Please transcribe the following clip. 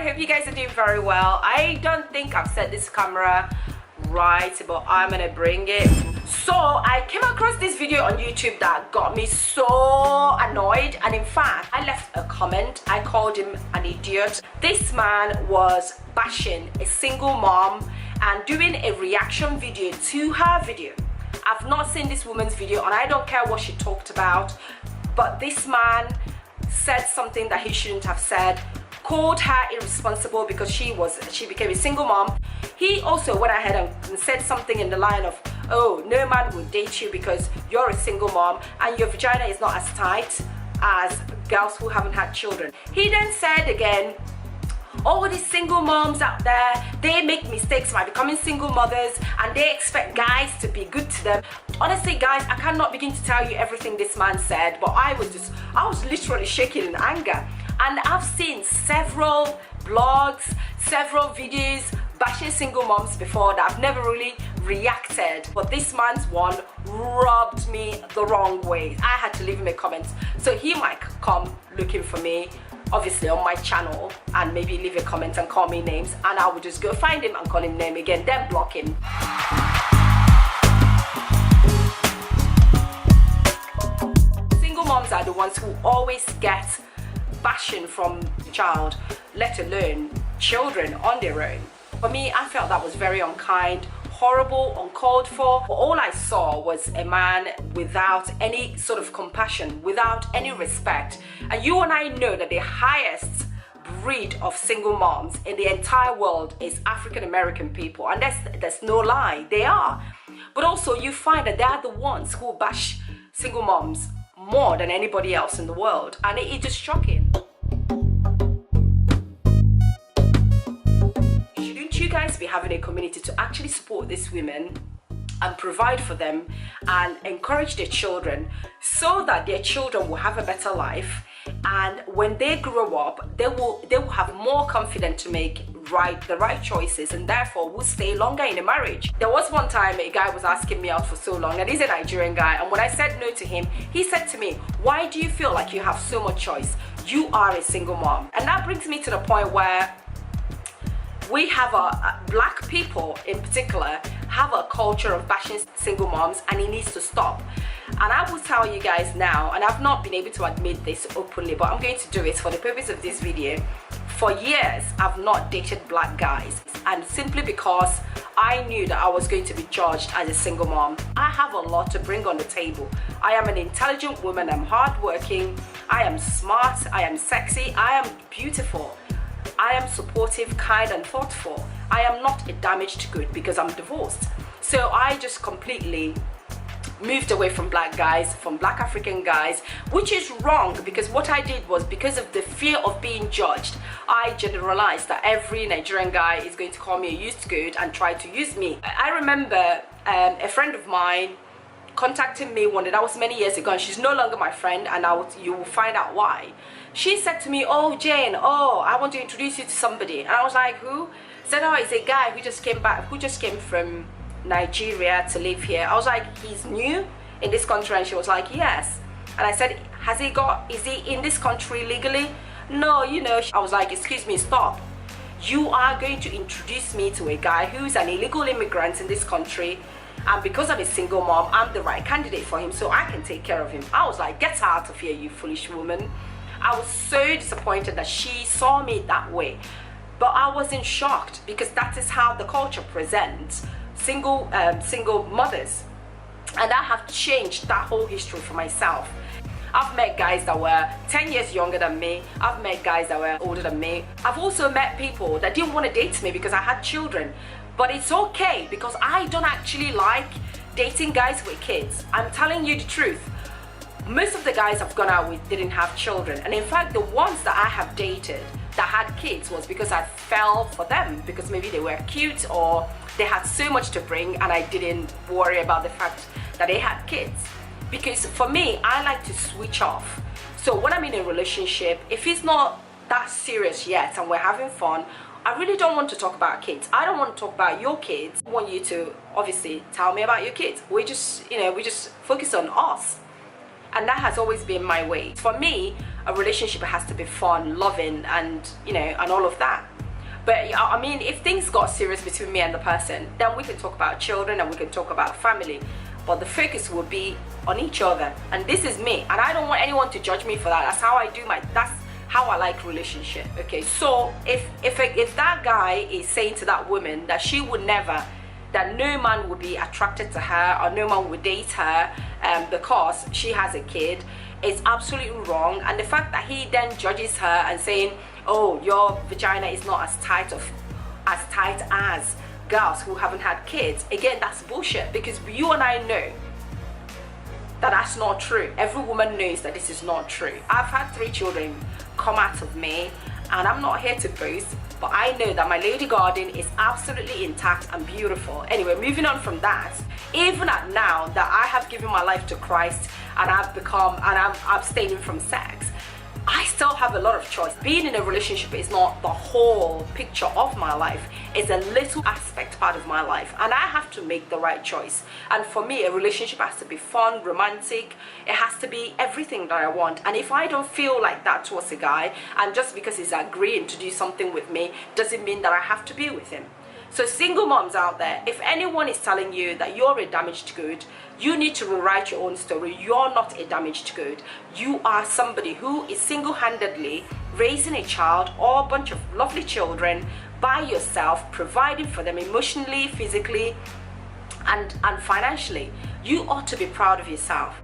everyone, hope you guys are doing very well. I don't think I've set this camera right, but I'm gonna bring it. So I came across this video on YouTube that got me so annoyed, and in fact I left a comment. I called him an idiot. This man was bashing a single mom and doing a reaction video to her video. I've not seen this woman's video and I don't care what she talked about, but this man said something that he shouldn't have said, called her irresponsible because she became a single mom. He also went ahead and said something in the line of, oh, no man will date you because you're a single mom and your vagina is not as tight as girls who haven't had children. He then said again, all these single moms out there, they make mistakes by becoming single mothers and they expect guys to be good to them. Honestly guys, I cannot begin to tell you everything this man said, but I was literally shaking in anger. And I've seen several blogs, several videos bashing single moms before that I've never really reacted, but this man's one rubbed me the wrong way. I had to leave him a comment, so he might come looking for me obviously on my channel and maybe leave a comment and call me names, and I would just go find him and call him name again, then block him. Single moms are the ones who always get bashing from the child, let alone children on their own. For me, I felt that was very unkind, horrible, uncalled for. All I saw was a man without any sort of compassion, without any respect. And you and I know that the highest breed of single moms in the entire world is African American people, and there's no lie, they are. But also you find that they are the ones who bash single moms more than anybody else in the world, and it's just shocking. Shouldn't you guys be having a community to actually support these women and provide for them and encourage their children so that their children will have a better life, and when they grow up they will have more confidence to make the right choices, and therefore will stay longer in a marriage. There was one time a guy was asking me out for so long, and he's a Nigerian guy, and when I said no to him, he said to me, why do you feel like you have so much choice? You are a single mom. And that brings me to the point where we have black people in particular have a culture of bashing single moms, and it needs to stop. And I will tell you guys now, and I've not been able to admit this openly, but I'm going to do it for the purpose of this video. For years I've not dated black guys, and simply because I knew that I was going to be judged as a single mom. I have a lot to bring on the table. I am an intelligent woman, I'm hardworking, I am smart, I am sexy, I am beautiful, I am supportive, kind and thoughtful. I am not a damaged good because I'm divorced. So I just completely moved away from black guys, from black African guys, which is wrong, because what I did was, because of the fear of being judged, I generalized that every Nigerian guy is going to call me a used good and try to use me. I remember a friend of mine contacting me one day, that was many years ago, and she's no longer my friend, and you will find out why. She said to me, oh Jane, oh, I want to introduce you to somebody. And I was like, who? Said, oh, it's a guy who just came from Nigeria to live here. I was like, he's new in this country? And she was like, yes. And I said, is he in this country legally? No, you know. I was like, excuse me, stop. You are going to introduce me to a guy who's an illegal immigrant in this country, and because I'm a single mom, I'm the right candidate for him, so I can take care of him. I was like, get out of here, you foolish woman. I was so disappointed that she saw me that way, but I wasn't shocked, because that is how the culture presents single mothers, and I have changed that whole history for myself. I've met guys that were 10 years younger than me. I've met guys that were older than me. I've also met people that didn't want to date me because I had children, but it's okay because I don't actually like dating guys with kids. I'm telling you the truth. Most of the guys I've gone out with didn't have children, and in fact the ones that I have dated that had kids was because I fell for them, because maybe they were cute or they had so much to bring, and I didn't worry about the fact that they had kids. Because for me, I like to switch off. So when I'm in a relationship, if it's not that serious yet and we're having fun, I really don't want to talk about kids. I don't want to talk about your kids. I want you to obviously tell me about your kids. We just focus on us. And that has always been my way. For me, a relationship has to be fun, loving, and and all of that. But I mean, if things got serious between me and the person, then we can talk about children and we can talk about family. But the focus will be on each other. And this is me, and I don't want anyone to judge me for that. That's how that's how I like relationship. Okay, so if that guy is saying to that woman that she would never, that no man would be attracted to her or no man would date her because she has a kid, it's absolutely wrong. And the fact that he then judges her and saying, oh, your vagina is not as tight as girls who haven't had kids, again, that's bullshit, because you and I know that that's not true. Every woman knows that this is not true. I've had 3 children come out of me, and I'm not here to boast, but I know that my lady garden is absolutely intact and beautiful. Anyway, moving on from that, even at now that I have given my life to Christ and I'm abstaining from sex, I still have a lot of choice. Being in a relationship is not the whole picture of my life. It's a little aspect part of my life, and I have to make the right choice. And for me, a relationship has to be fun, romantic. It has to be everything that I want. And if I don't feel like that towards a guy, and just because he's agreeing to do something with me, doesn't mean that I have to be with him. So single moms out there, if anyone is telling you that you're a damaged good, you need to rewrite your own story. You're not a damaged good. You are somebody who is single-handedly raising a child or a bunch of lovely children by yourself, providing for them emotionally, physically, and financially. You ought to be proud of yourself.